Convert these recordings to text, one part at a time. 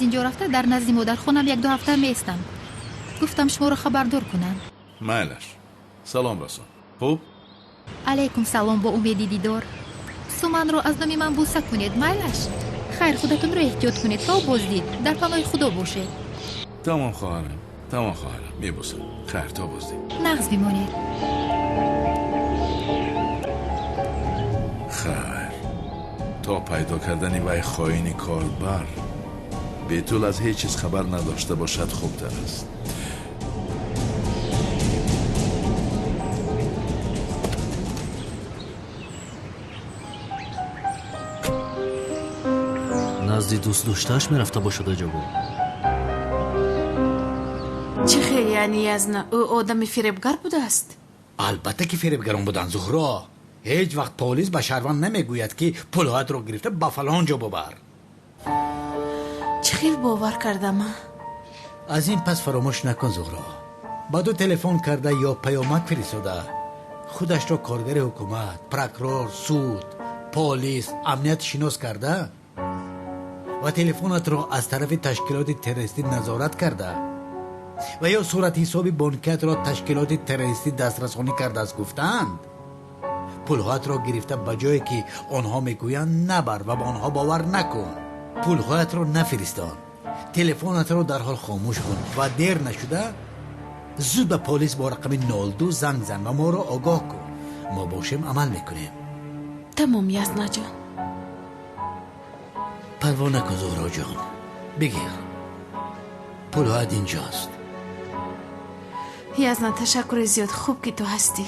اینجا رفته در نزد مادر خونم 1-2 هفته میستم. گفتم شما رو خبردار کنم. مایلش سلام رسون. خوب؟ علیکم سلام با امیدی دیدار. سومن رو از نام من بوسه کنید مایلش. خیر خودتون رو احتیاط کنید تا بازدید. در پناه خدا باشید. تمام خواهرم میبوسم. خیر تا بازدید. نغز بیمانید. خیر تا پیدا کردنی وی خائن کاربر بیتول از هیچ چیز خبر نداشته باشد خوبتر است. نزدی دوست داشتهش میرفته باشد اجابا. چه خیلی یعنی از نه او آدم فریبگر بوده است؟ البته که فریبگران بودن زهرا. هیچ وقت پلیس به شهروند نمیگوید که پولهایت رو گرفته به فلان جا ببر. چه خیلی باور کردم. از این پس فراموش نکن زهرا. با تو تلفن کرده یا پیامک فرستاده خودش را کارگر حکومت، پروکرور، سود، پلیس، امنیت شناس کرده و تلفنت را از طرف تشکیلات تروریستی نظارت کرده و یا صورت حساب بانکیت را تشکیلات تروریستی دسترسانی کرده است گفتند. پولهایت را گرفته به جایی که آنها میگویند نبر و به آنها باور نکن. پولهایت را نفرستان. تلفنت را در حال خاموش کن و دیر نشده زود به پلیس با رقم 02 زنگ زن و ما را آگاه کن. ما باشیم عمل میکنیم. تمام یزنا جان. پروا نکن زهرا جان. بگیر پولهایت اینجاست. یزنا تشکر زیاد. خوب که تو هستی.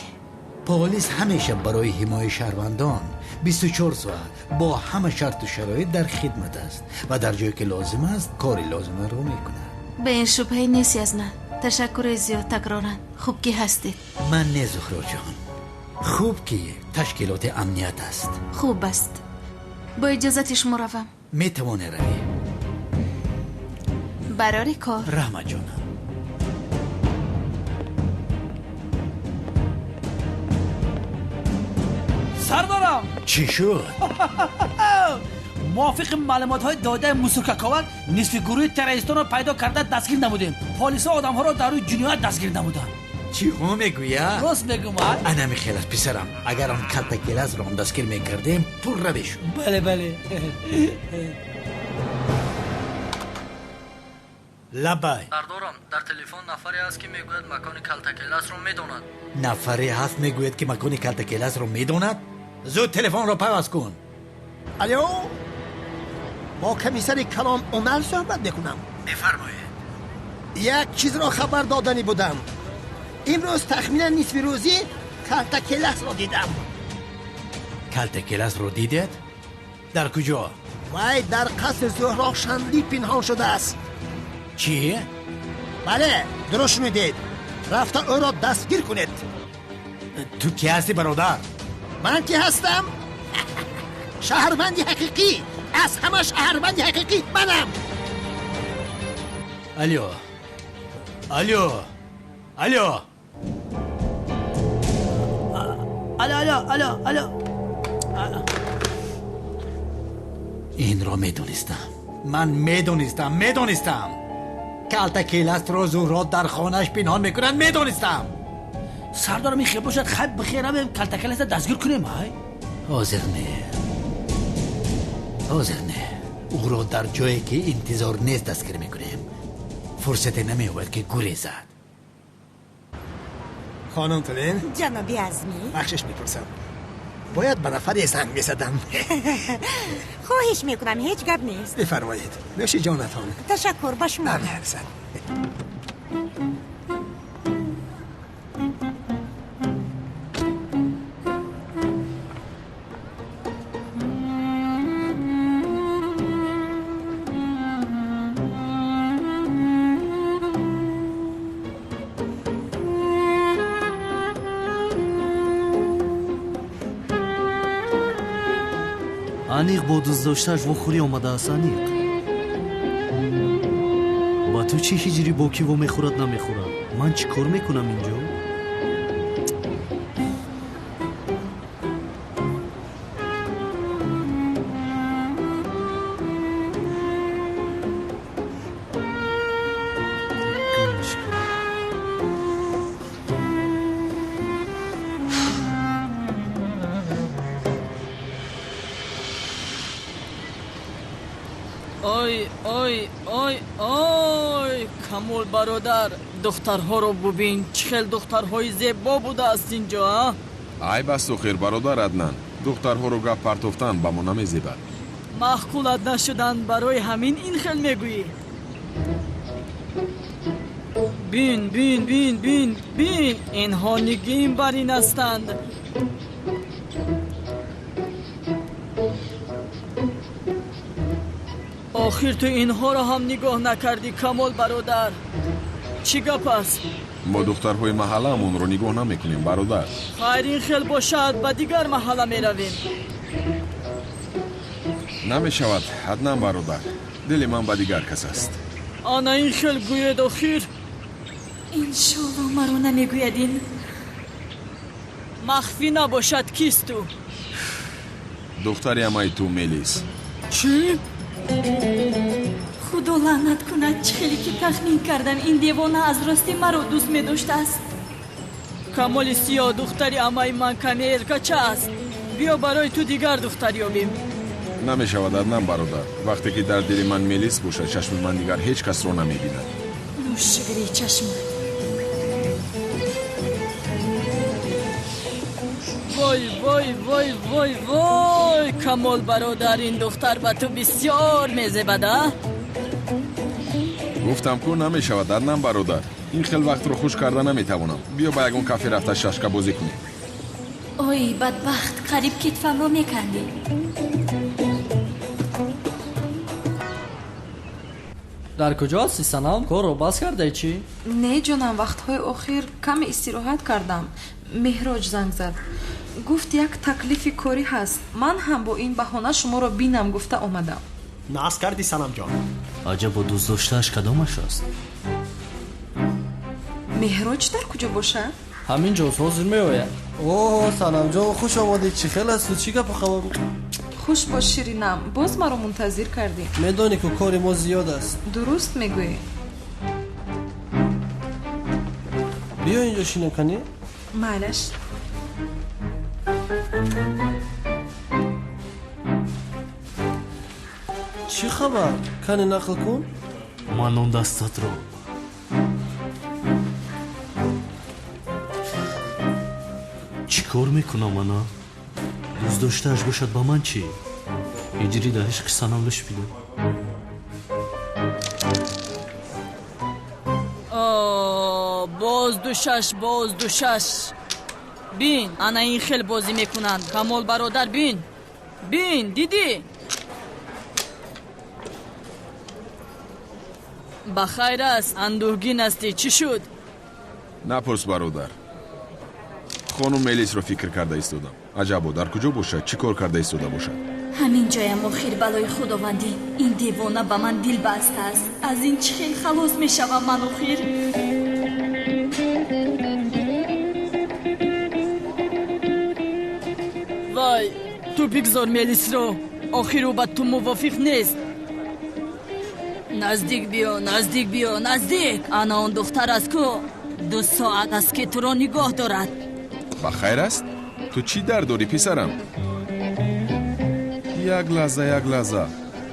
پلیس همیشه برای حمایت شهروندان 24 ساعت با همه شرط و شرایط در خدمت است و در جایی که لازم است کاری لازم رو میکنه. به این شبهه نیست یزنا. تشکر زیاد تکرارن. خوب که هستید. من نه زهرا جان. خوب که تشکیلات امنیت است. خوب است. با اجازت شما روم. میتوانه روی. برای کار. رحمت جانم. سردارم چی شد؟ موافق معلومات های داده موسوکاکاوان نصف گروه تروریستان را پیدا کرده دستگیر نمودیم. پلیس ها آدم ها را در روی جنایت دستگیر نمودند. چی ها میگویا؟ راست میگم. انا میخیل است پسرم. اگر آن کلتکیل از را دستگیر میکردیم پول را بشو. بله لبای سردارم در تلفن نفری است که میگوید مکان کلتکیلاس رو میداند. نفری هست میگوید که مکان کلتکیلاس رو میداند؟ زود تلفن رو پیوست کن. الو، با کمیسر کلام عمر صحبت میکنم. بفرمایید. یک چیز را خبر دادنی بودم. امروز تخمینا نصف روزی کلتکیلاس را دیدم. کلتکیلاس رو دیدید؟ در کجا؟ وای در قصر زهرا شندی پنهان شده است. چی؟ بله درست میدید. رفته او را دستگیر کنید. تو کی هستی برادر؟ من کی هستم؟ شهروندی حقیقی. از همه شهروندی حقیقی منم. الو الو الو الو این را میدونستم. من میدونستم کلتکیلاس رو زهرا در خانهش پنهان میکنن. میدونستم. سردارم این خیلی باشد خیلی بخیر همیم کلتکیلاس دستگیر کنیم. حاضر نه او را در جایی که انتظار نیست دستگیر میکنیم. فرصت نمی‌یابد که گریزد. خانم تلین جنابی عزمی بخشش میپرسم. باید به نفر زنگ میزدم. خواهش میکنم هیچ گپ نیست. بفرمایید. نوش جانتان. تشکر با شما. بله حسن. انیق با دوست داشتهش وخوری آمده است. انیق با تو چی هجری با کی و میخورد نمیخورد؟ من چی کار میکنم اینجا؟ ой ой ой ой камол бародар, духтарҳоро бубин, чӣ хел духтарҳои зебо будааст инҷо. ай басу хир бародар Аднан, духтарҳоро гап партофтан ба мо намезебад. маҳқулат нашудан барои ҳамин ин хел мегӯӣ. бин бин бин бин бин, инҳо нигин бар ин ҳастанд. охир ту инҳоро ҳам нигоҳ накардӣ камол бародар. чӣ гап аст? мо духтарҳои маҳалламонро нигоҳ намекунем бародар. хайр ин хел бошад, ба дигар маҳалла меравем. намешавад Аднан бародар, дили ман ба дигар кас аст. ана ин хел гӯед охир. иншолло маро намегӯядин. махфӣ набошад кист ту? духтари амаи ту Мелис. чӣ? худо лаънат кунад, чӣ хеле ки тахмин кардам ин девона аз ростӣ маро дӯст медоштааст. камоли сиёҳ, духтари амаи ман каме эркача аст. биё барои ту дигар духтар ёбем. намешавад Аднан бародар, вақте ки дар дили ман Мелис бошад, чашми ман дигар ҳеҷ касро намебинад. нӯшгири чашмат. вой вой вой вой вой камол бародар, ин духтар ба ту бисёр мезебада. гуфтам ку намешавад Аднан бародар, ин хел вақтро хуш карда наметавонам. биё ба ягон кафе рафта шашкабозӣ кунем. ой бадбахт, қариб китфамро мекандӣ. дар куҷо ҳасти санам? корро бас кардаи чӣ? не ҷонам, вақтҳои охир каме истироҳат кардам. меҳроҷ занг зад, гуфт як таклифи корӣ ҳаст. ман ҳам бо ин баҳона шуморо бинам гуфта омадам. нағз кардӣ санамҷон? аҷабо дӯстдоштааш кадомаш аст? меҳроҷ дар куҷо бошад? ҳамин ҷоз ҳозир меояд. о санамҷон, хуш омадӣ. чӣ хел асту? чӣ гапу хабару? хуш бош ширинам, боз маро мунтазир кардӣ. медонӣ ку кори мо зиёд аст. дуруст мегӯӣ. биё инҷо шино канӣ. майлаш. чӣ хабар? кане нақл кун. ман он дастатро чӣ кор мекунам ана? дӯстдоштааш бошад ба ман чӣ? ҳиҷрӣ да ишқи санам лишбида. боз душаш. бин, ана ин хел бозӣ мекунанд. камол бародар, бин дидӣ? ба хайр аст, андӯҳгин астӣ. чӣ шуд? напурс бародар, хонум Мелисро фикр карда истодам. аҷабо дар куҷо бошад, чӣ кор карда истода бошад? ҳамин ҷоям охир балои худовандӣ. ин девона ба ман дил бастааст. аз ин чӣ хел халос мешавам ман охир? вай, ту бигзор Мелисро. охир ӯ ба ту мувофиқ нест. наздик биё, наздик. ана он духтар аст ку 2 соат аст ки туро нигоҳ дорад. ба хайр аст? ту чӣ дард дорӣ писарам? як лаҳза.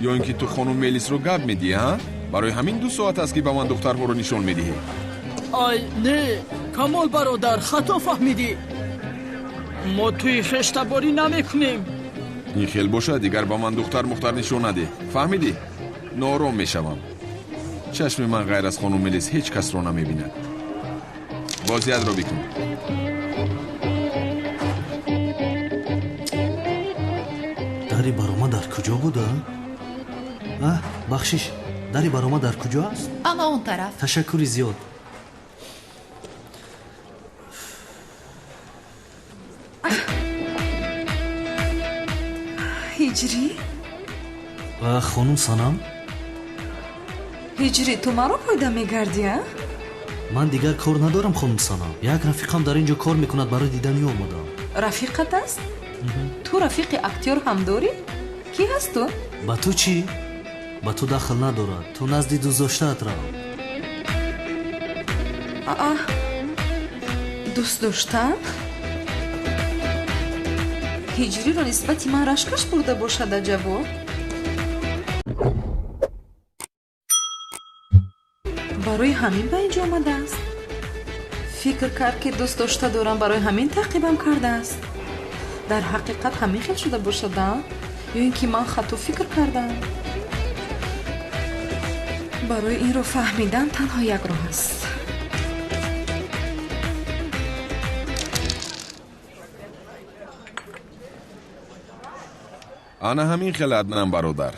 ё ин ки ту хонум Мелисро гап медиҳӣ, ҳа? барои ҳамин 2 соат аст ки ба ман духтарҳоро нишон медиҳӣ. ай не, камол бародар, хато фаҳмидӣ. мо туи хештаборӣ намекунем. ин хел бошад, дигар ба ман духтар мухтар нишон надеҳ. фаҳмидӣ? ноором мешавам. чашми ман ғайр аз хонум Мелис ҳеҷ касро намебинад. бозиятро бикун. дари барома дар куҷо буда? бахшиш, дари барома дар куҷо аст? ана он тараф. ташаккури зиёд. ҳиҷрӣ? хонум Санам? ҳиҷрӣ, ту маро пойда мегардӣ? ман дигар кор надорам хонум Санам. як рафиқам дар ин ҷо кор мекунад, барои диданӣ омадам. рафиқат аст? ту рафиқи актёр ҳам дорӣ? кӣ ҳаст ту? ба ту чӣ? ба ту дахл надорад. ту назди дӯстдоштаат рав. дӯстдоштан? ҳиҷриро нисбати ман рашкаш бурда бошад аҷабо? барои ҳамин ба инҷо омадааст. фикр кард ки дӯст дошта дорам, барои ҳамин таъқибам кардааст. дар ҳақиқат ҳамин хел шуда бошада ё ин ки ман хато фикр кардам? барои инро фаҳмидан танҳо як роҳ аст. ана ҳамин хел Аднан бародар.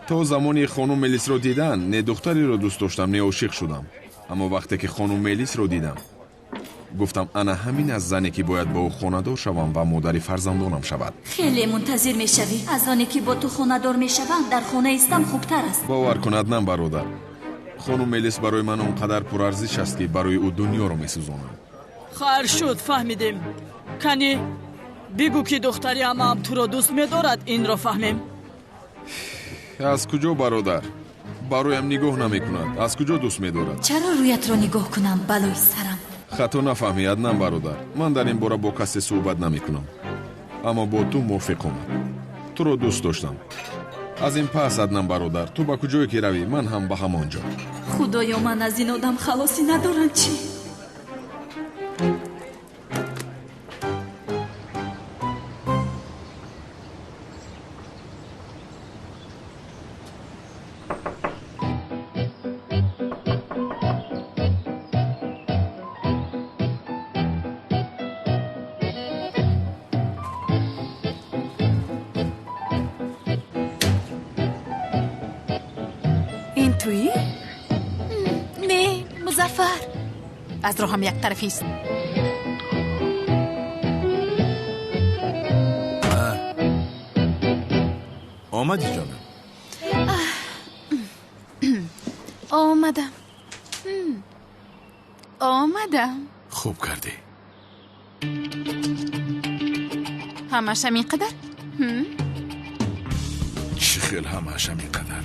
то замони хонум Мелисро дидан, не духтареро дӯст доштам, не ошиқ шудам. аммо вақте ки хонум Мелисро дидам, гуфтам ана ҳамин аст зане ки бояд бо ӯ хонадор шавам ва модари фарзандонам шавад. хеле мунтазир мешавӣ. аз оне ки бо ту хонадор мешавам, дар хона истам хубтар аст. бовар кун Аднан бародар, хонум Мелис барои ман он қадар пурарзиш аст ки барои ӯ дунёро месӯзонам. хайр шуд, фаҳмидем. кани бигӯ ки духтари амаам туро дӯст медорад, инро фаҳмем. аз куҷо бародар? бароям нигоҳ намекунад. аз куҷо дӯст медорад? чаро рӯятро нигоҳ кунам, балои сарам. хато нафаҳмӣ Аднан бародар, ман дар ин бора бо касе суҳбат намекунам, аммо бо ту мувофиқам. туро дӯст доштам. аз ин пас Аднан бародар, ту ба куҷое ки равӣ, ман ҳам ба ҳамон ҷо. худоё, ман аз ин одам халосӣ надорам чӣ? نه مظفر، از رو هم یک طرفی است. آمدی جانم؟ آمدم. خوب کردی. همش همین قدر؟ چی خیل همش همین قدر؟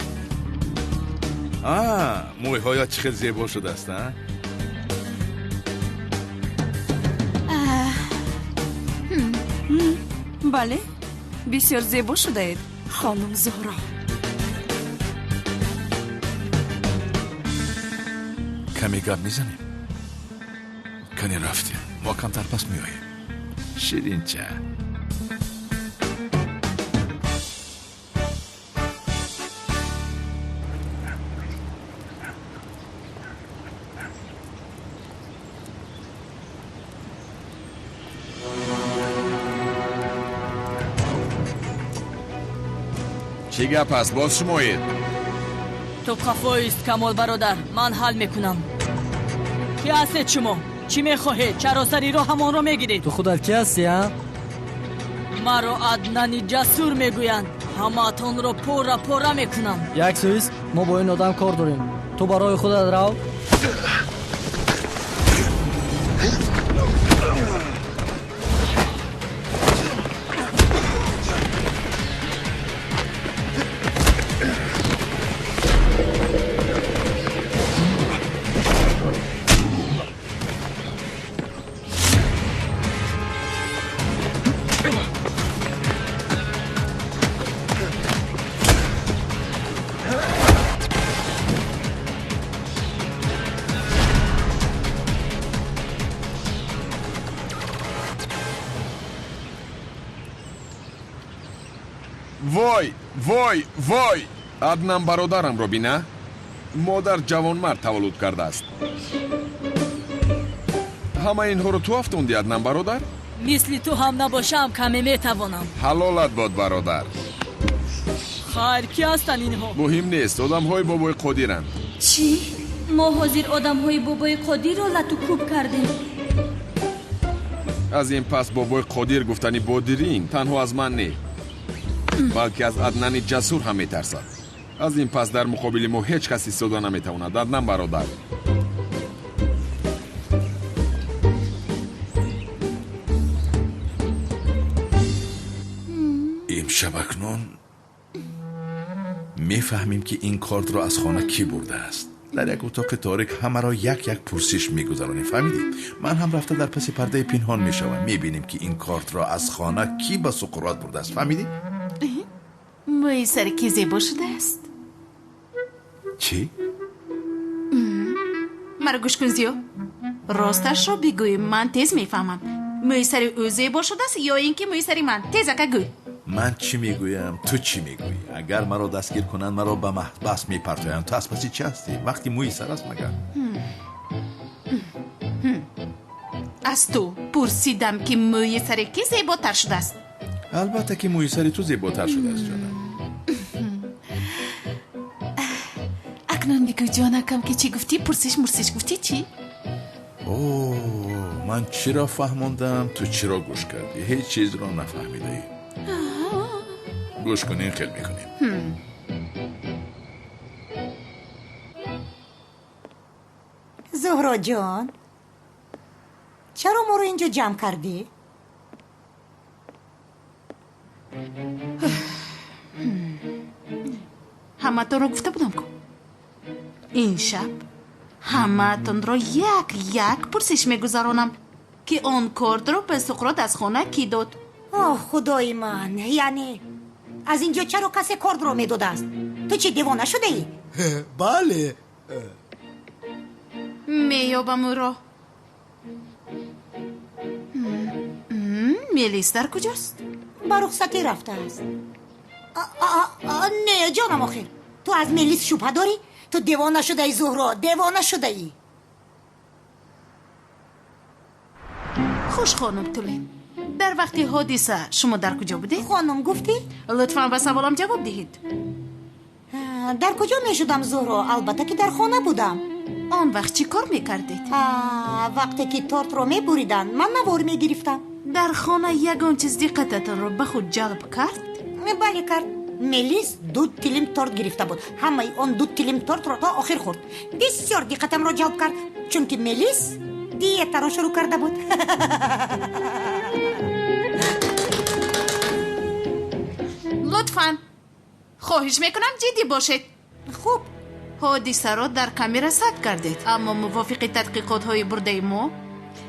موی هایت چی خیل زیبا شده است نه؟ بله، بسیار زیبا شده اید خانم زهرا. کمی گپ میزنیم؟ کنی رفتیم، ما کمتر پس میاییم. شیرین چه؟ چی گپ است؟ باز شمایید. تو کافویست کمال برادر، من حل میکنم. کی هستید شما؟ چی میخواهید؟ چرا سری رو همان رو میگیرید؟ تو خودت کی هستی ها؟ مرا عدنان جسور میگویند. همتون رو پورا میکنم. یک سویس، ما با این آدم کار داریم. تو برای خودت رو. وای عدنان برادرم رو بینه؟ مادر جوانمرد تولد کرده است. همه اینها رو تو افتوندی عدنان برادر؟ مثل تو هم نباشم کمی میتوانم. حلالت باد برادر. خیر کی هستن اینها؟ مهم نیست، آدم های بابای قدیرن. چی؟ ما حاضر آدم های بابای قدیر رو لطوکوب کردیم. از این پس بابای قدیر گفتنی بادرین تنها از من نه، بلکه از عدنان جسور هم میترسد. از این پس در مقابل ما هیچ کسی ایستاده نمیتواند. عدنان برادر، امشب اکنون میفهمیم که این کارت را از خانه کی برده است. در یک اتاق تاریک همه را یک پرسش میگذرانیم. فهمیدیم؟ من هم رفته در پس پرده پنهان میشوم. میبینیم که این کارت را از خانه کی به سقراط برده است. فهمیدیم؟ موی سر کی زیبا شده است. چی؟ مرا گوش کن زیو. راستش رو بگوی، من تیز میفهمم. موی سری او زیبا شده است یا اینکه موی سری من؟ تیزکه گوی. من چی میگویم تو چی میگویی؟ اگر مرا دستگیر کنند مرا به محبس میپرتویند. تو از پسی چی هستی؟ وقتی موی سر است مگر؟ از تو پرسیدم که موی سری کی زیباتر شده است؟ البته که موی سری تو زیباتر شده است جانم. اکنون بگو جانکم که چی گفتی؟ پرسش مرسش گفتی چی؟ اوه من چی را فهموندم تو چی را گوش کردی؟ هیچ چیز را نفهمیده ای. گوش کنین خیلی میکنیم. زهرا جان چرا ما رو اینجا جمع کردی؟ همه تون رو گفته بودم که این شب همه تون رو یک پرسش میگذارونم که آن کارت رو به سقراط از خانه کی داد. آه خدای من، یعنی از اینجا چرا کسی کارت رو میداد است؟ تو چی دیوانه شده ای؟ بله میابم او را. میلیس در کجاست؟ با رخصتی رفته است. نه جانم آخر تو از میلیس شبه داری؟ تو دیوانه شده ای زهرا، دیوانه شده ای. خوش خانم تولین، در وقتی حادثه شما در کجا بودید؟ خانم گفتی؟ لطفاً به سوالم جواب دهید. در کجا می شدم زهرا؟ البته که در خانه بودم. آن وقت چی کار میکردید؟ وقتی که تورت رو می بریدن من نوار می گرفتم. در خانه یگان چیز دقتتان رو به خود جلب کرد؟ بله کرد. میلیس 2 تیلیم تورت گرفته بود. همه اون 2 تیلیم تورت رو تا آخر خورد. بسیار دقتم رو جلب کرد چون که میلیس دیت رو شروع کرده بود. لطفاً خواهش میکنم جدی باشید. خوب. حادثه را در کامera ثبت کردید، اما موافق تحقیقات های برده ما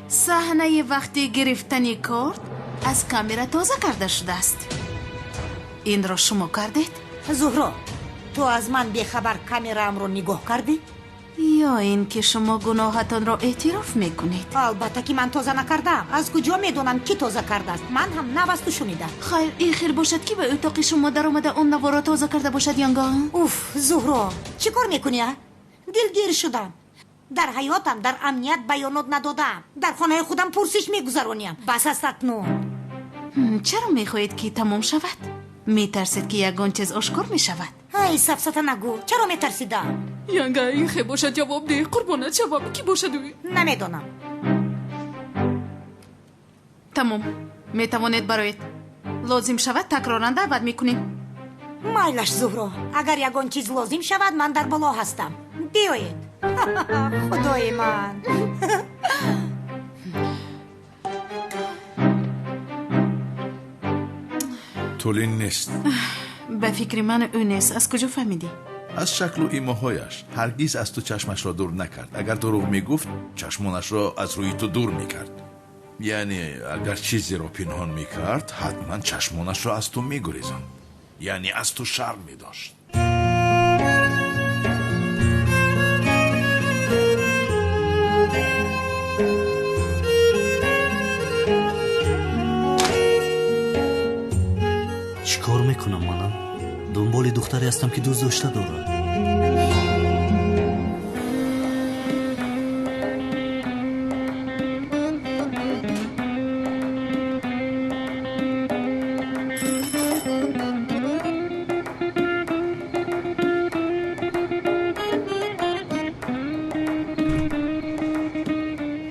صحنه وقتی گرفتن کارت از کامera تازه کرده شده است. این را شما کردید؟ زهرا تو از من بیخبر کامرام رو نگاه کردی؟ یا این که شما گناهتان را اعتراف میکنید؟ البته که من تازه نکردم. از کجا میدونم کی تازه کرده است؟ من هم نوستو شنیدم. خیر این خیر باشد که به اتاق شما در آمده اون نوار تازه کرده باشد یانگا. اوف زهرا چی کار میکنی؟ دلگیر شدم. در حیاتم در امنیت بیانات ندادم. در خانه خودم پرسش میگذرانیم. بس است اکنون. چرا میخواهید که تمام شود؟ میترسید که یگان چیز آشکار میشود؟ ای سفسطه نگو. چرا میترسیدم؟ یانگا این خیلی باشد جواب ده. قربانت جواب کی باشد اوی؟ نمیدونم. تمام. میتوانید برایت لازم شود تکرارن دعوت میکنیم. مایلش زهرا، اگر یگان چیز لازم شود من در بالا هستم. بیایید. خدای من. تولین نیست. به فکر من او نیست. از کجا فهمیدی؟ از شکل و ایماهایش. هرگیز از تو چشمش را دور نکرد. اگر دروغ میگفت چشمانش را از روی تو دور میکرد. یعنی اگر چیزی را پنهان میکرد حتما چشمانش را از تو میگریزند. یعنی از تو شرم میداشت. چیکار میکنم منم؟ دنبال دختری هستم که دوست داشته دارم.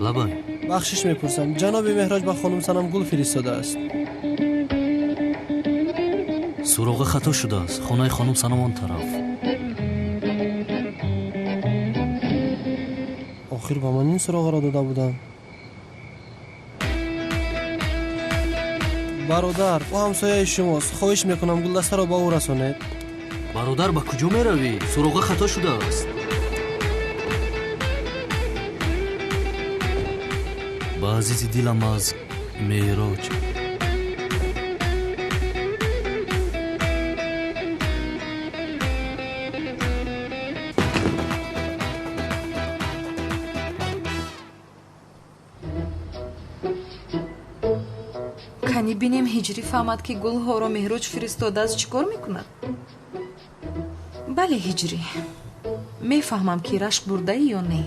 لبن بخشش میپرسم جناب مهراج با خانم سنم گل فرستاده است. سراغ خطا شده است. خانه خانم سنم آن طرف. آخر با من این سراغ را داده بودم. برادر او همسایه شماست. خواهش میکنم گلدسته را با او رسانید. برادر با کجا میروی؟ سراغ خطا شده است. با عزیز دلم از مهراج. кани бинем ҳиҷрӣ фаҳмад ки гулҳоро меҳроҷ фиристодааст чӣ кор мекунад? бале ҳиҷрӣ, мефаҳмам ки рашк бурдаӣ ё не.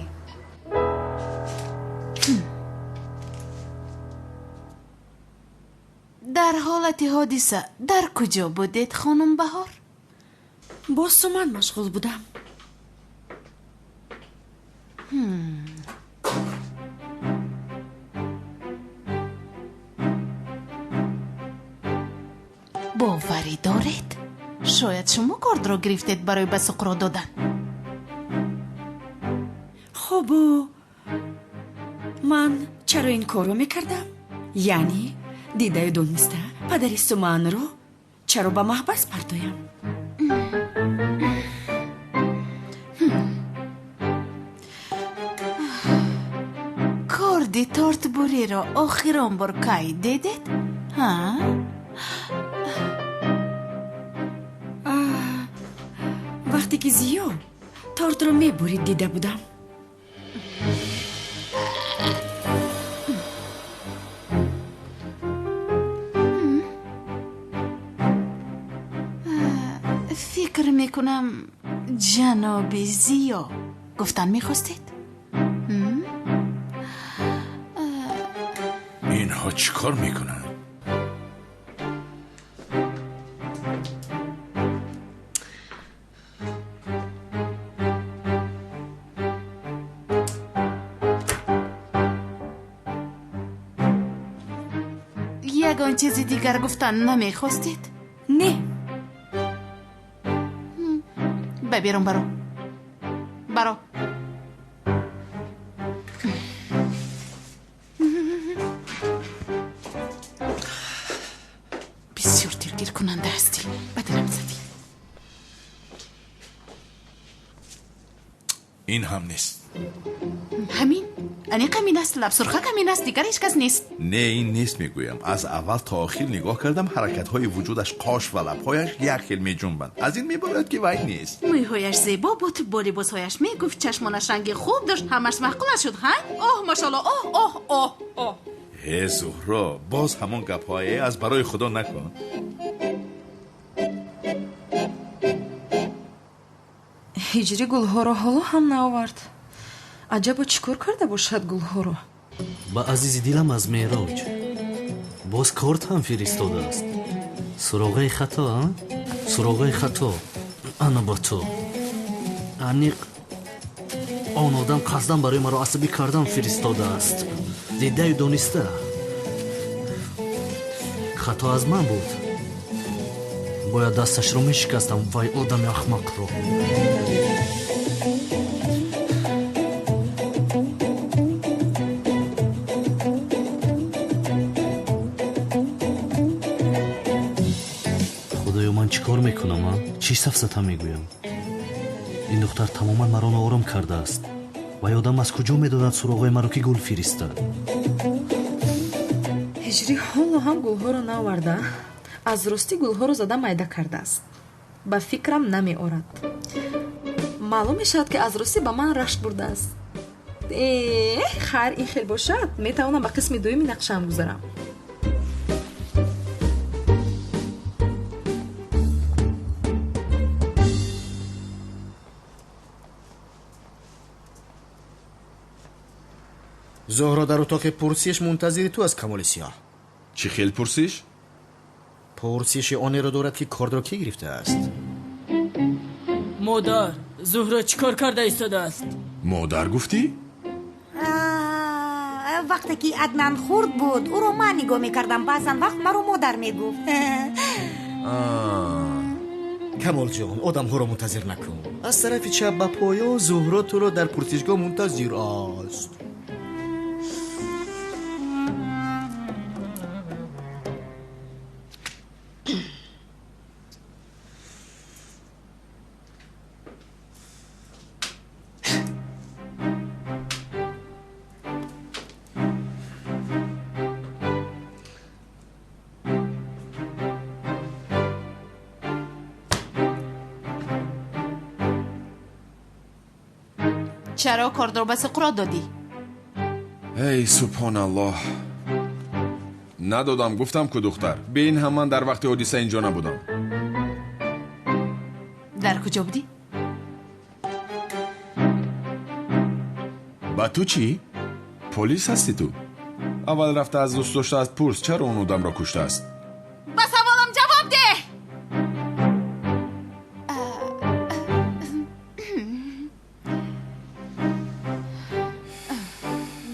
дар ҳолати ҳодиса дар куҷо будед хонум Баҳор? бо суман машғул будам. боварӣ доред? шояд шумо кордро гирифтед барои ба суқро додан. хубу ман чаро ин корро мекардам? яъне дидаю дониста падари суманро чаро ба маҳбас партоям? корди тортбуриро охирон бор кай дедед? вақте ки зиё тортро мебурид дида будам. фикр мекунам ҷаноби зиё гуфтан мехостед? اینها چی کار میکنن؟ یگان چیزی دیگر گفتن نمیخواستید؟ نه. ببیرم برو بسیار دلگیر کننده هستی. بدنم زدی. این هم نیست. همین؟ انی کمین است، لب سرخه کمین است، دیگر هیچ کس نیست. نه این نیست میگویم. از اول تا آخر نگاه کردم حرکت‌های وجودش قاش و لب‌هایش یک خیل میجنبند. از این میباید که وای نیست. موهایش زیبا بود، با لباسهایش میگفت، چشمانش رنگ خوب داشت، همش معقول شد ها؟ اوه ماشاءالله، اوه. هی زهرا، باز همون گپ‌های از برای خدا نکن. ҳиҷрӣ гулҳоро ҳоло ҳам наовард. аҷаба чӣ кор карда бошад гулҳоро? ба азизи дилам аз меҳроҷ боз корт ҳам фиристодааст. суроғаи хато, суроғаи хато. ана ба то аниқ он одам қасдан барои маро асабӣ кардан фиристодааст. дидаю дониста хато аз ман буд. бояд дасташро мешикастам вай одами ахмақро. худоё ман чӣ кор мекунам? чӣ сафсата мегӯям? ин духтар тамоман маро ноором кардааст. вай одам аз куҷо медонад суроғои маро ки гул фиристад? ҳиҷрӣ ҳоло ҳам гулҳоро наоварда, аз ростӣ гулҳоро зада майда кардааст. ба фикрам намеорад. маълум мешавад ки аз ростӣ ба ман рашк бурдааст. хайр ин хел бошад, метавонам ба қисми дуюми нақшаам гузарам. زهرا در اتاق پرسیش منتظر تو از کمال سیاه. چی خیل پرسیش؟ پرسیش آنی را دارد که کارد را کی گرفته است. مادر، زهرا چی کار کرده ایستاده است؟ مادر گفتی؟ وقتی که عدنان خورد بود او رو من نگاه میکردم، بعضا وقت من رو مادر میگفت. کمال جان آدم ها را منتظر نکن. از طرف چپ به پایان زهرا تو را در پرسشگاه منتظر است. چرا کارد رو به سقرا دادی؟ ای سبحان الله، ندادم. گفتم که دختر به این هم من در وقت حادثه اینجا نبودم. در کجا بودی؟ با تو چی؟ پلیس هستی تو؟ اول رفته از دوست داشته از پرس چرا اون آدم را کشته است؟ با سوالم جواب ده.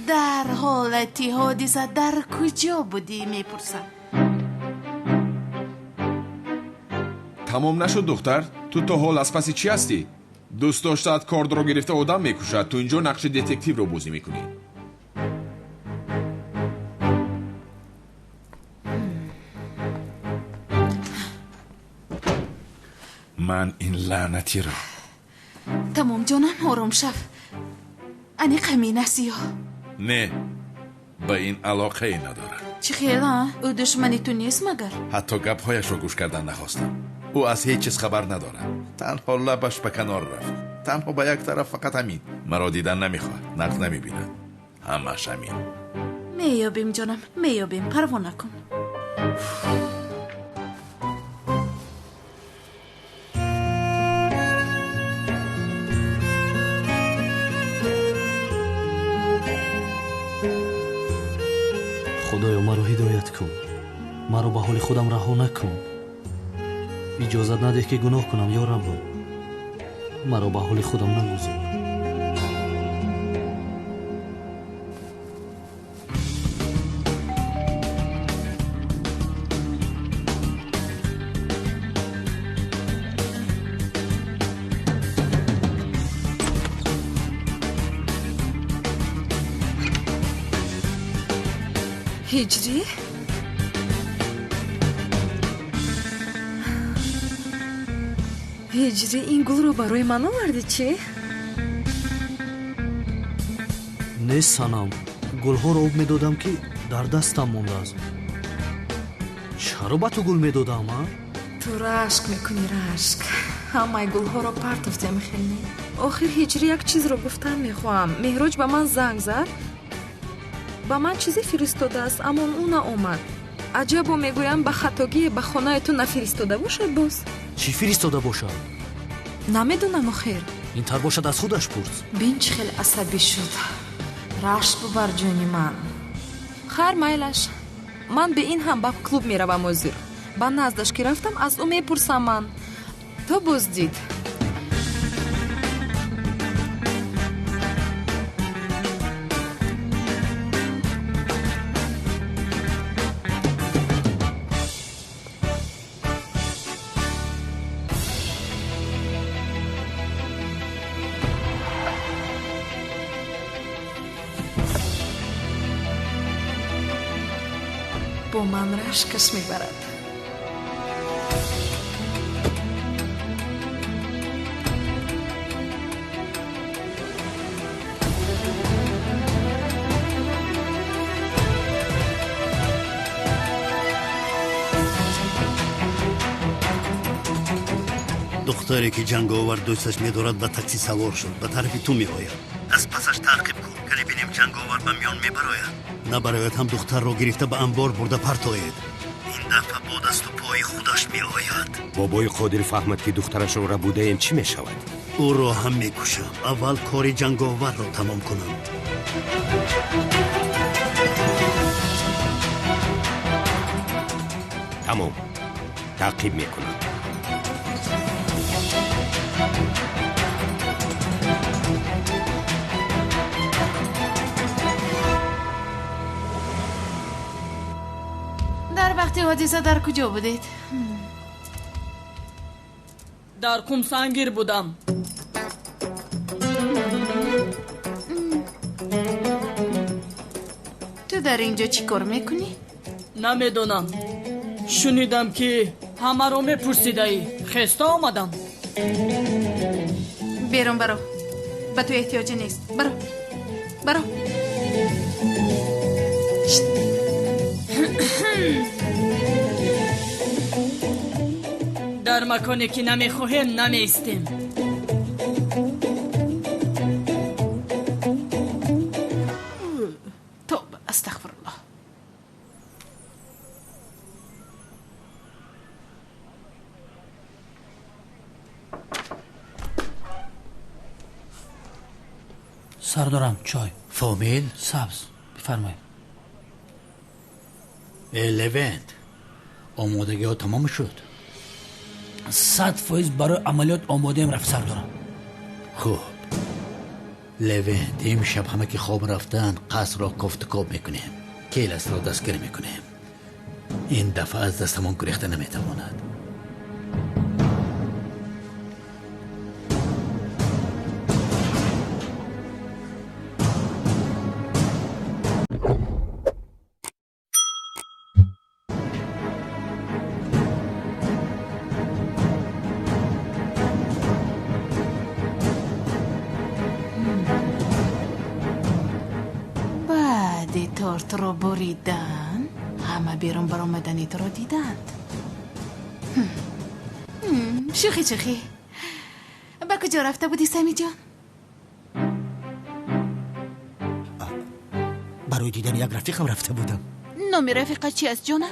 در حالتی حادثه در کجا بودی میپرسم. تمام نشد دختر؟ تو تا حال از پس چی هستی؟ دوست داشته کارد رو گرفته آدم میکشد، تو اینجا نقش دتکتیو رو بازی میکنی. من این لعنتی را تمام جانم آرام شو. انی قمینه سیاه نه به این علاقه ای ندارم. چی خیلی او دشمنی تو نیست مگر؟ حتی گپهایش را گوش کردن نخواستم. او از هیچ چیز خبر ندارد. تنها لبش به کنار رفت. تنها به یک طرف فقط همین. مرا دیدن نمیخواد، نقد نمیبیند. همش همین. میابیم جانم میابیم، پروا نکن. خدایا مرا هدایت کن، مرا به حال خودم رها نکن. اجازت نده که گناه کنم یا رب، مرا به حال خودم نگذار. هجری؟ هجری این گل رو برای من آوردی چی؟ نه سنم، گلها رو آب میدادم که در دستم مونده است. چرا به تو گل میدادم؟ تو رشک میکنی رشک. همه گلها رو پرتفته میخینی. آخر هجری یک چیز رو گفتم میخوام. مهراج به من زنگ زد، با من چیزی فرستاده است اما اون اومد. عجبا میگویم به خطاگی به خانه تو نفرستاده باشد. باز چی فرستاده باشد؟ نمیدونم آخر. این تر باشد از خودش پرس. بین چه خیلی عصبی شد. رشک ببر جونی من. خیر میلش، من به این هم با کلوب میروم وزیر. با نزدش که رفتم از او میپرسم من. تو بازدید با من رشکش میبرد. دختری که جنگاور دوستش می‌دارد به تاکسی سوار شد، به طرف تو می‌آید. از پسش تعقیب کن که ببینیم جنگاور به میان میبراید. نبراید هم دختر رو گرفته به انبار برده پرتاید. این دفعه بعد از تو پای خودش می‌آید. بابای قادر فهمد که دخترش رو ربوده ایم چی می‌شود؟ او را هم می‌کشم. اول کار جنگاور را تمام کنم. تمام. تعقیب میکنم. در وقتی حادثه در کجا بودید؟ در قمسنگیر بودم. تو در اینجا چی کار میکنی؟ نمیدونم. شنیدم که همه رو میپرسیده ای. خسته آمدم. بیرون برو. به تو احتیاجی نیست. برو. برو. در مکانی که نمیخواهیم نمیستیم. توبه استغفرالله. سردارم چای. فامیل؟ سبز. بفرمایید. لوند آمادگی ها تمام شد؟ 100% برای عملیات آماده ایم رفت سردارم. خوب لوند امشب همه که خواب رفتن قصر را کفتکاب میکنیم، کیلس را دستگیر میکنیم. این دفعه از دستمون گریخته نمیتواند. تارت رو بریدن، همه بیرون برآمدنیت رو دیدند. شوخی با کجا رفته بودی سمی جان؟ برای دیدن یک رفیقم رفته بودم. نام رفیقت چی است جانم؟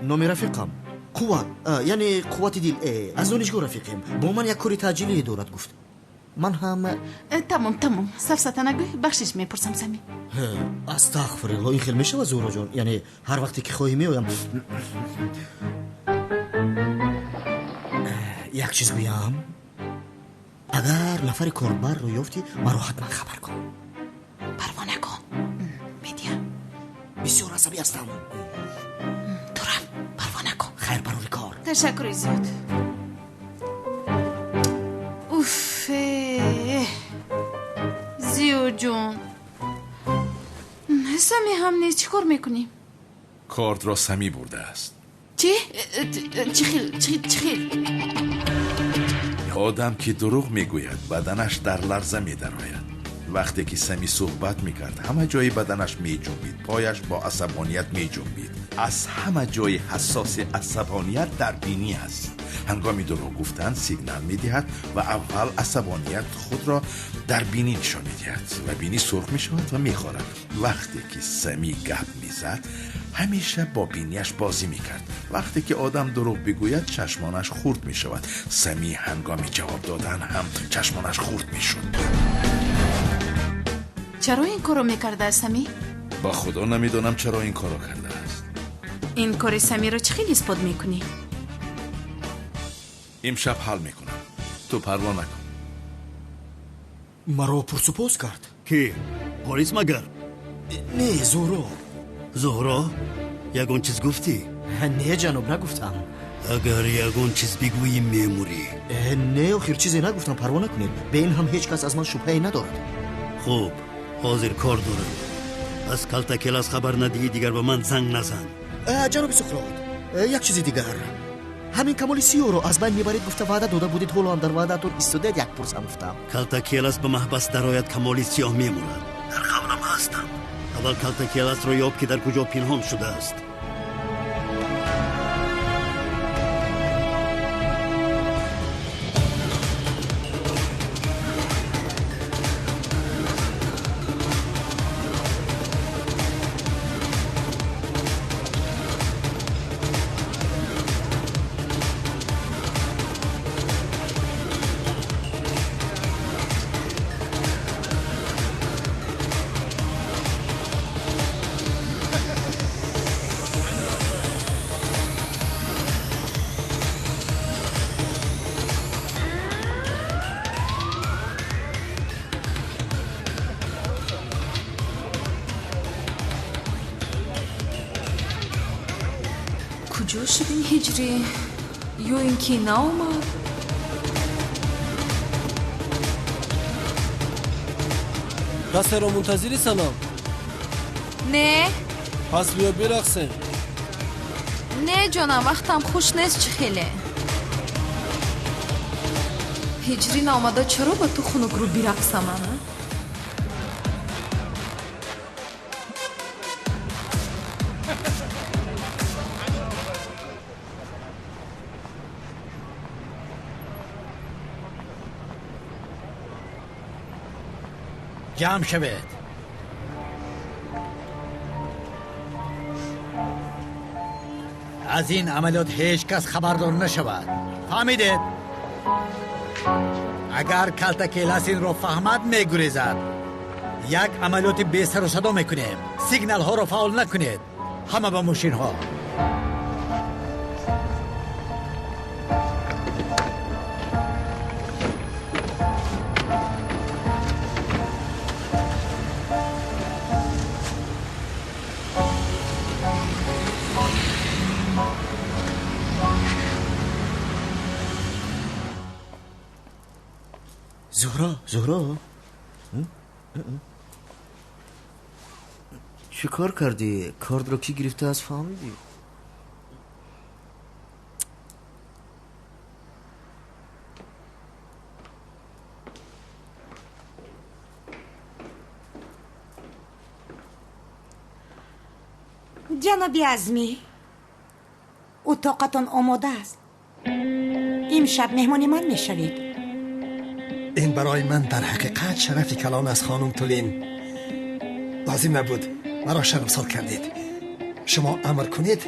نام رفیقم قوت، یعنی قوت دیل. از دانشگاه رفیقیم. با من یک کاری تاجیلی دارد گفت. من هم تمام سفسطه نگوی، بخشش میپرسم سمی. استغفرالله، این خیلی میشه و زهرا جان، یعنی هر وقتی که خواهی میایم. یک چیز بگم، اگر نفر کاربر رو یافتی مرا حتما خبر کن. پروا نکن. میدیم. بسیار عصبی هستم. تو رفت پروا نکن. خیر برای کار. تشکر زیاد. زیو جون سمی هم نیست، چی کار میکنیم؟ کارت را سمی برده است. چی خیل؟ آدم که دروغ میگوید بدنش در لرزه میدراید. وقتی که سمی صحبت میکرد همه جای بدنش میجنبید، پایش با عصبانیت میجنبید. از همه جای حساس عصبانیت در بینی است. هنگامی دروغ گفتن سیگنال میدهد و اول عصبانیت خود را در بینی نشان میدهد و بینی سرخ میشود و میخورد. وقتی که سمی گپ میزد همیشه با بینیش بازی میکرد. وقتی که آدم دروغ بگوید چشمانش خورد میشود. سمی هنگامی جواب دادن هم چشمانش خورد میشد. چرا این کارو میکرده سمی؟ با خدا نمیدونم چرا این کارو کرده است. این کار سمی رو چه خیلی اثبات میکنی؟ امشب حل میکنم، تو پروا نکن. مرا پرسپوس کرد. کی؟ پلیس مگر؟ نه زهرا یگون چیز گفتی؟ نه جناب نگفتم. اگر یگون چیز بگویی میموری. نه آخر چیزی نگفتم، پروا نکنید. به این هم هیچ کس از من شبهه‌ای ندارد. خوب حاضر کار دارم. از کلتا کلاس خبر ندهی دیگر به من زنگ نزن. جناب سقراط، یک چیزی دیگر. همین کمال سیو رو از بین میبرید گفته وعده داده بودید، حالا هم در وعده‌تون ایستادید. یک پرسم گفتم کلتا کلاس به محبس درآید کمال سیاه میموند. در خبرم هستم. اول کلتا کلاس رو یاب که در کجا پنهان شده است. کجا شد این هجری؟ یا اینکه ناومد؟ راسته رو منتظری سلام؟ نه پس بیا برقصیم. نه جانم وقتم خوش نیست. چه خیلی هجری نامده، چرا با تو خونک رو برقصم انا؟ جمع شود. از این عملیات هیچ کس خبردار نشود. فهمیدید؟ اگر کلتکیلاس این رو فهمد میگریزد. یک عملیات بی سر و صدا میکنیم. سیگنال ها رو فعال نکنید. همه با ماشین ها. زهرا چی کار کردی؟ کارت رو کی گرفته از فهمیدی؟ جنابی عزمی، اتاقتان آماده است. امشب مهمانی من میشوید. این برای من در حقیقت شرف کلام از خانم تولین. لازم نبود مرا شرمسار کردید. شما امر کنید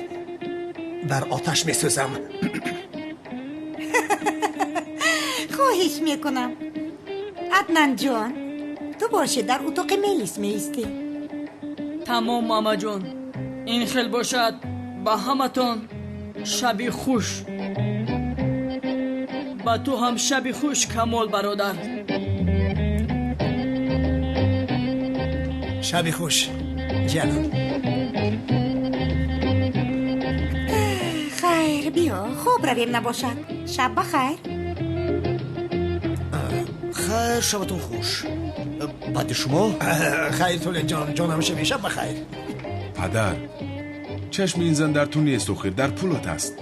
در آتش میسوزم. خواهش میکنم. عدنان جان، تو باشه در اتاق میلیس میستی. تمام ماما جان، این خیل باشد با همتون شبی خوش. با تو هم شبی خوش کمال برادر. شبی خوش جانم. خیر بیا، خوب رویم نباشد. شب بخیر. خیر، شبتون خوش. بعد شما؟ خیر تولین جان، جانم شب بخیر. پدر، چشم این زن در تو نیست و خیر در پولت است.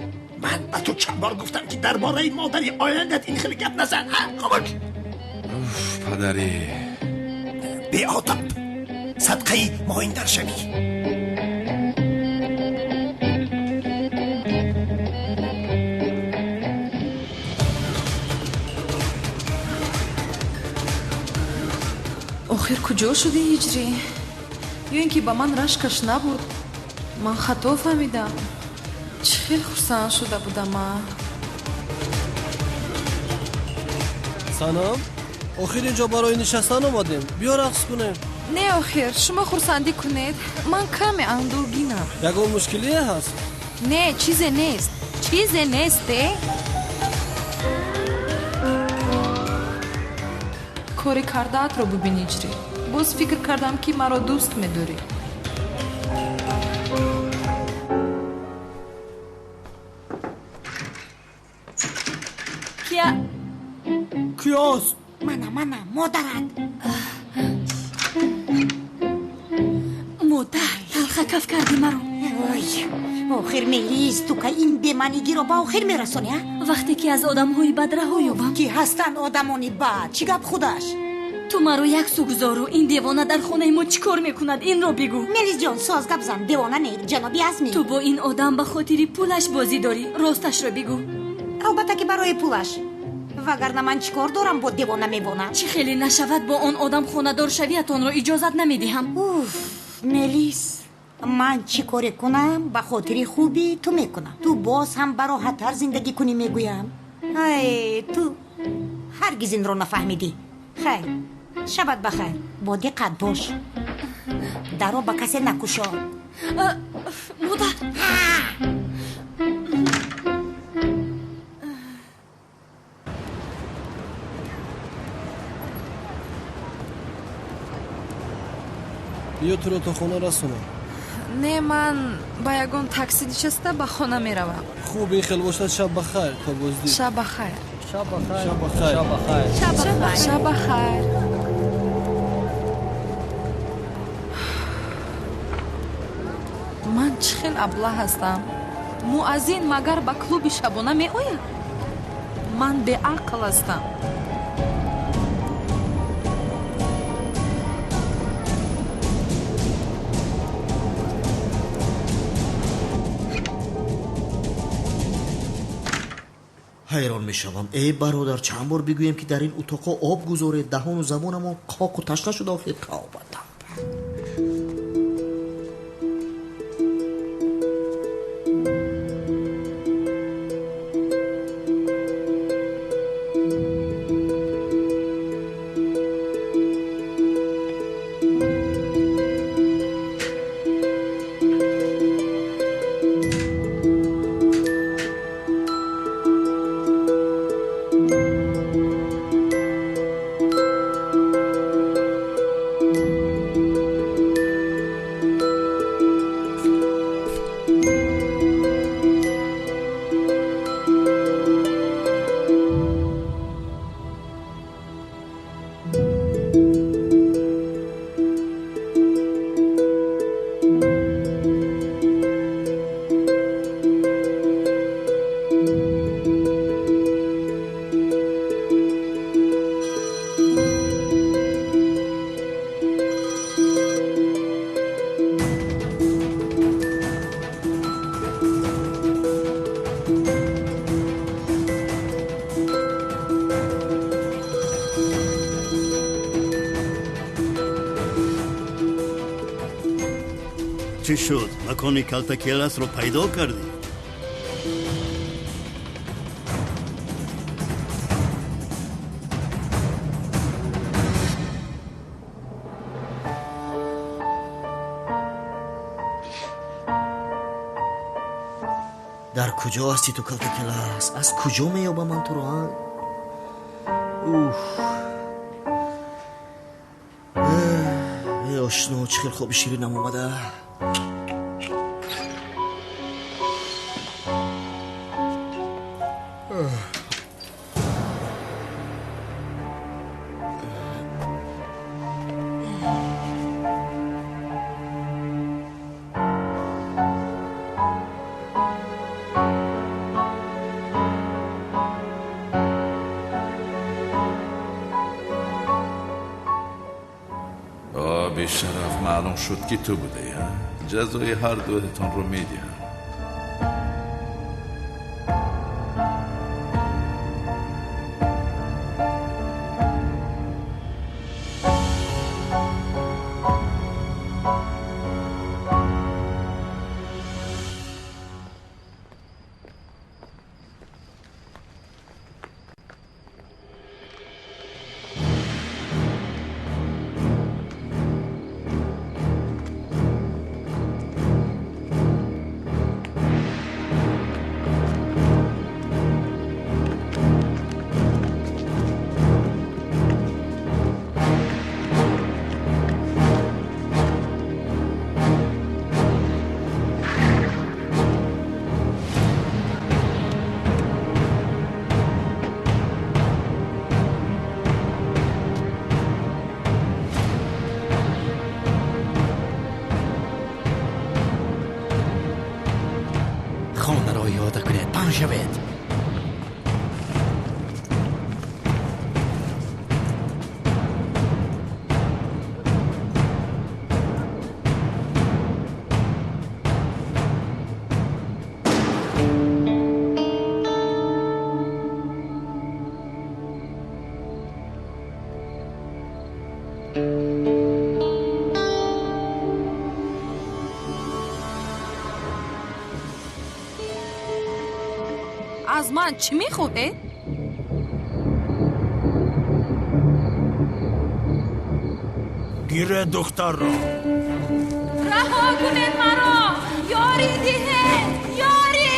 من به تو چند بار گفتم که درباره مادری آیندت این خیلی گپ نزن. خاموش. پدری بی آداب، صدقه مایندر شوی. آخر کجا شدی هجری؟ یا اینکه با من رشکش نبود؟ من خطا فهمیدم. چه خیلی خورسند شده بودم من. سلام، آخر اینجا برای نشستن آمدیم. بیا رقص کنیم. نه آخر شما خورسندی کنید. من کمی اندوگینم. یکم مشکلی هست؟ نه چیزی نیست. چیزی نیسته؟ کاری کردت رو ببین هجری. باز فکر کردم که مرا دوست می‌داری. کیاست؟ منم مادرت. مادر تلخه کف کردی مرا. آخر میلیز تو که این بیمانگی رو با آخر میرسونی. وقتی که از آدم های بد رها یابم. کی هستن آدمانی بد؟ چی گپ خودش؟ تو مرا یک سوگذار و این دیوانه در خونه ما چیکار میکند؟ این رو بگو. میلیز جان ساز گپ زن. دیوانه نه جنابی عزمی. تو با این آدم به خاطر پولش بازی داری. راستش رو بگو. البته که برای پولش. وگرنه من چیکار دارم با دیوانه میبونم؟ چی خیلی نشود با آن آدم خانه دار شویتان را اجازت نمیدهم. میلیس، من چی کاری کنم به خاطر خوبی تو میکنم. تو باز هم براحت‌تر زندگی کنی میگویم. ای تو هرگز این رو نفهمیدی. خیر، شبت بخیر. با دقت باش. درو با کسی نکشا. مادر بیا تو رو تا خونه رسونم. نه من با یگان تاکسی نشسته به خانه میروم. خوب این خیلی باشد. شب بخیر تا بازدید. شب بخیر. شب بخیر. شب بخیر. شب بخیر. شب بخیر. من چه خیلی ابله هستم. مؤذین مگر به کلوب شبانه می آید؟ من بی عقل هستم. حیران میشوم. ای برادر، چند بار بگویم که در این اتاق آب گذاره. دهان و زبانم خاک و تشنه شده. آخر کابتم. چی شد؟ مکان کلتکیلس رو پیدا کردی؟ در کجا هستی تو کلتکیلس؟ از کجا میابم من تو رو؟ ای آشنا، چه خیلی خواب شیرینم اومده. بیشرف معلوم شد که تو بوده یا؟ جزای هر دوتان رو میدیم. خانه را یاد کنید، پنج شوید. از من چی میخوده؟ گیر دختر را. رها کنید مرا، یاری دیه، یاری.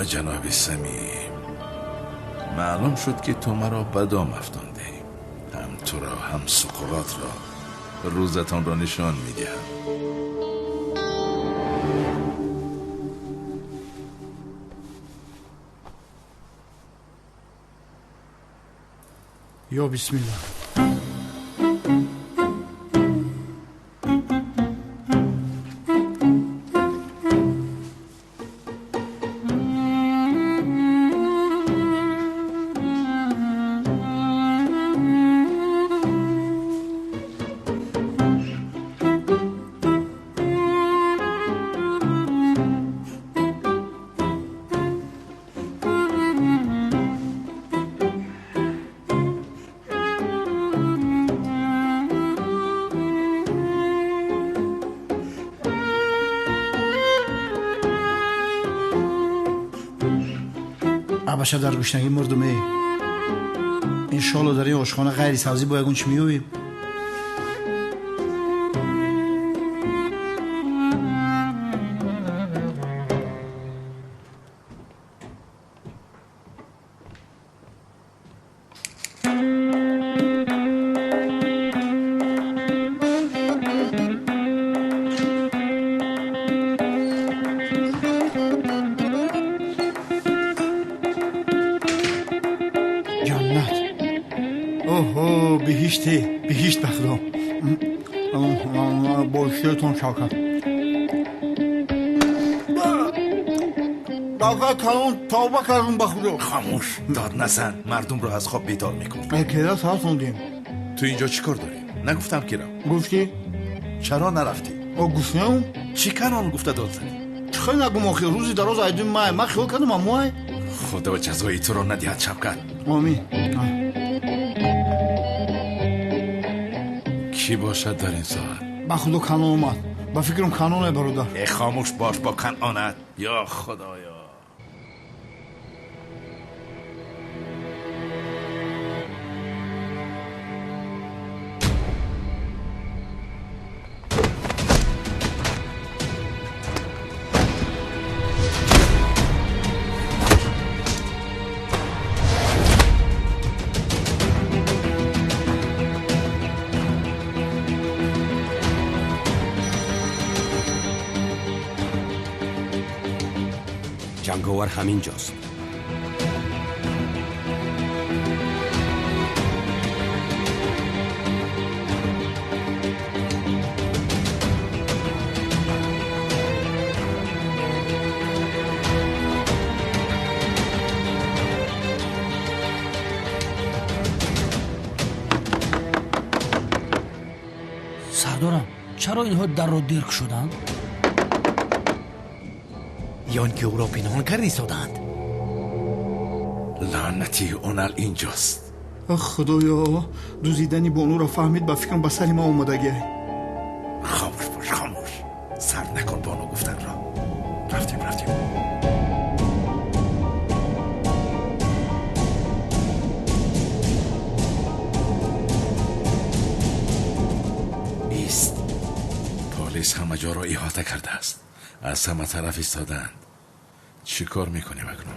جناب سمیم، معلوم شد که تو مرا بدام افتانده. هم تو را هم سقراط را روزتان را نشان میدهم. یا بسم الله. ابشر در گشنگی مردمه. انشالله در این آشخانه غیر سبزی با یگون چی میویم. بهشت بخدا. باشیتون شاکر داغه کلون توبه کردم بخدا. خاموش داد نزن، مردم رو از خواب بیدار میکن. کلاس هستوندیم. تو اینجا چی کار داری؟ نگفتم که رم. گفتی؟ چرا نرفتی؟ گفتم؟ چی کنان گفته داد زنی؟ خیلی نگم آخی روزی دراز ایدیم من خیال کردم اموای. خدا جزایی تو رو ندهد شبکت. آمین. کی باشد در این ساعت؟ با خدا کنان اومد. با فکرم کنانه برادر. خاموش باش با کنانت. یا خدایا. جنگاور همین جاست. سردارم چرا اینها در رو درک شدن؟ یا که او را پنهان کردی سادند. لعنتی اونال اینجاست. خدایا دوزیدنی بانو را فهمید با فکرم به سر ما اومدگی. خاموش باش خاموش. سر نکن بانو گفتن را. رفتیم ایست. پلیس همه جا را احاطه کرده است. از همه طرف ایستادند. چی کار میکنیم اکنون؟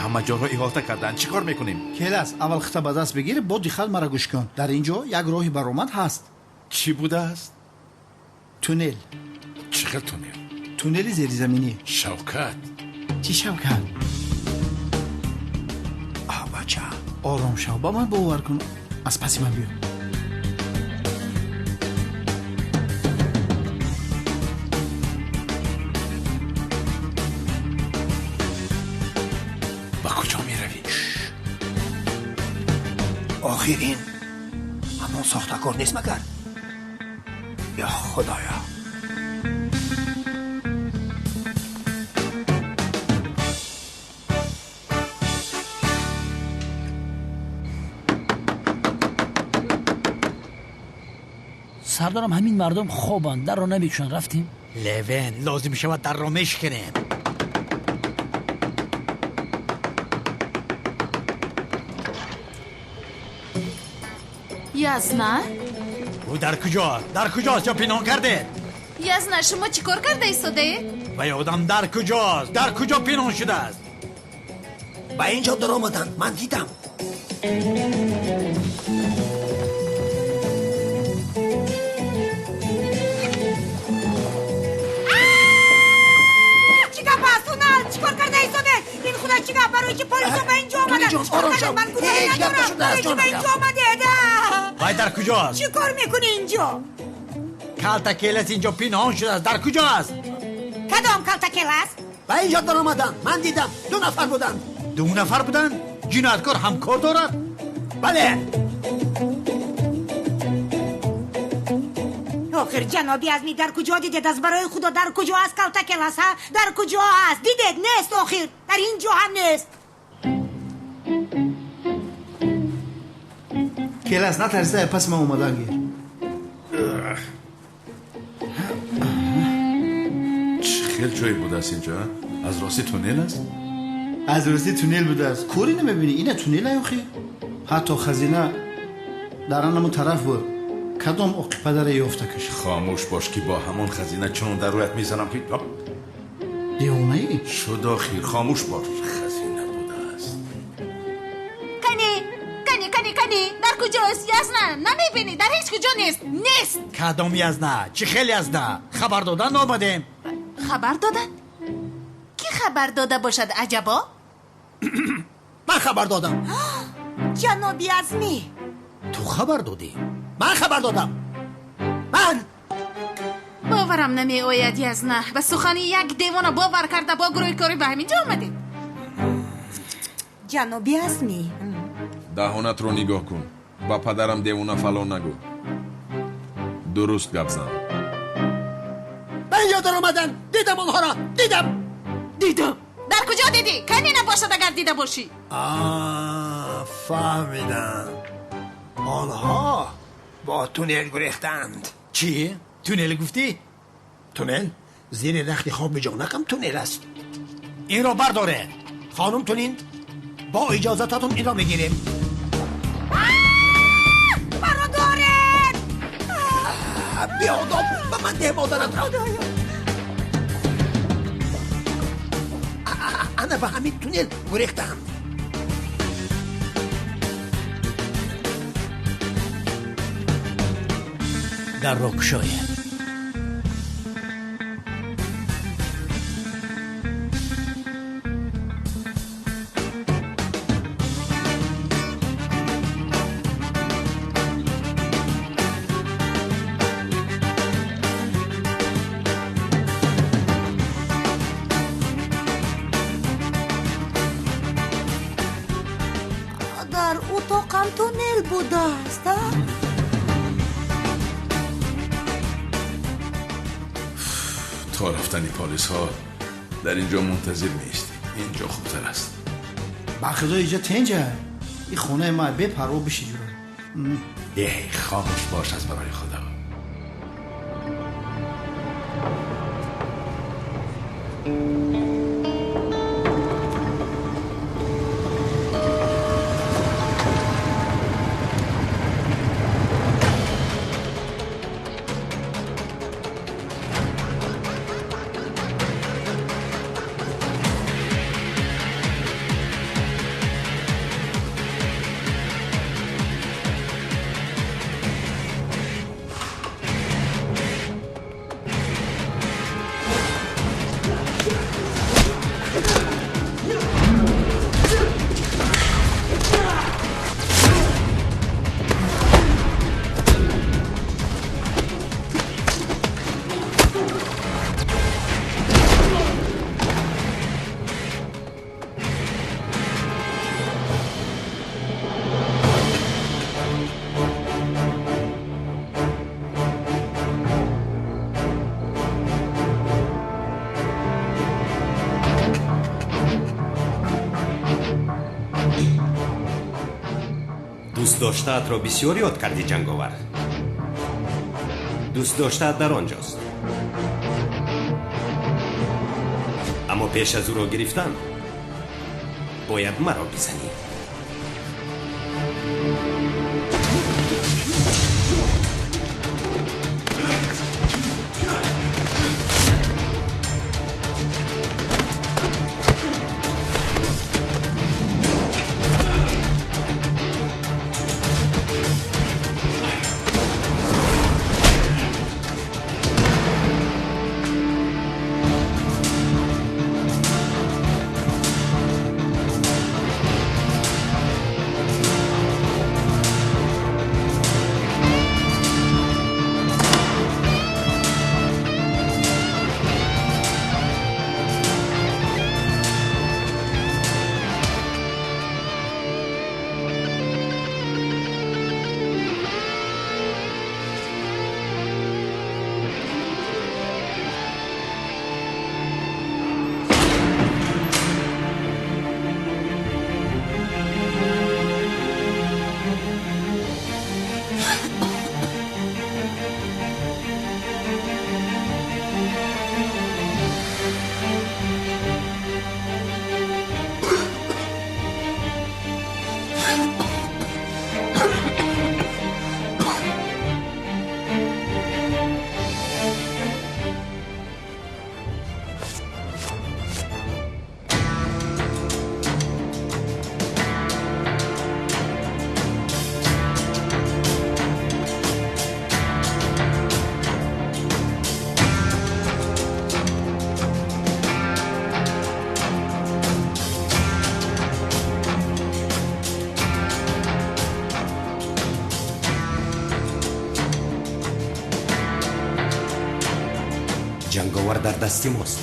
همه جا را احاطه کردن. چی کار میکنیم؟ کلاس اول خطا به دست بگیر با دقت مرا گوش کن. در اینجا یک راهی برآمد هست. چی بوده است؟ تونل. چقدر تونل؟ تونل زیرزمینی. شوکت. چی شوکت؟ بچه آرام شو با من باور کن. از پسی من بیا. آخرین همون ساختکار نیست مگر؟ یا خدایا سردارم همین مردم خوابند در رو نمیکشن. رفتیم لون لازم شود در رو مشکنیم. یزنه؟ او در کجاست؟ در کجاست یا پنهان کرده؟ یزنه شما چی کار کرده ایستاده؟ و یادم در کجاست؟ در کجا پنهان شده است؟ با اینجا در آمدن. من دیدم. اومدن جان آرام شو من گناهی یک ندارم گپ شده از رژیم جان اینجا آمده وای در کجاست؟ چی کار میکنی اینجا؟ کالتاکلس اینجا پنهان شده است. در کجا است؟ کدام کالتاکلس؟ و اینجا در آمدن من دیدم 2 نفر بودن. 2 نفر بودن؟ جنایتکار همکار دارد؟ بله. آخر جنابی ازمی در کجا دیدید؟ از برای خدا در کجا است کالتاکلس ها؟ در کجا است؟ دیدید؟ نیست آخر در اینجا هم نیست. کلاس نترسه پس من اومدم گیر. چه خیلی جایی بوده است اینجا؟ از راستی تونل است؟ از راستی تونل بوده است. کوری نمیبینی اینه تونل ایوخی؟ حتی خزینه در آنمون طرف بود. کدام اقی پدر یافته کش. خاموش باش که با همون خزینه چون در رویت میزنم که دیونه ای؟ شد آخیر خاموش باش. خزینه بوده است. کنی در کجاست؟ یزنه نمیبینی؟ در هیچ کجا نیست. کدام یزنه؟ چی خیلی یزنه؟ خبر دادن آمدیم. خبر دادن؟ کی خبر داده باشد عجبا؟ من خبر دادم. جنابی ازمی تو خبر دادی؟ من خبر دادم. من باورم نمی آید یزنه. و سخنی یک دیوانه باور کرده با گروه کاری به همینجا آمدید. جنابی ازمی دهانت رو نگاه کن. با پدرم دیوانه فلان نگو. درست گپ زن. من اینجا در آمدن. دیدم اونها را. دیدم. در کجا دیدی؟ کنی نباشد اگر دیده باشی. فهمیدم. آنها با تونل گریختند. چی؟ تونل گفتی؟ تونل؟ زیر رخت خواب جانکم تونل است. این را برداره. خانم تونین با اجازتاتون این را میگیریم. برادرت بیاداب به من ده مادرت را. انا به همین تونل گریختم. در را کشاید. در اتاقم تونل بوده است. تا رفتن پالیس ها در اینجا منتظر نیستیم. اینجا خوبتر است. با خدا اینجا تنجه. این خونه ما بپر و بشی جورا. خاموش باش از برای خدا. دوست داشته‌ات را بسیار یاد کردی جنگاور. دوست داشته‌ات در آنجاست. اما پیش از او را گرفتن باید مرا بزنی. ҷанговар дар дасти мост.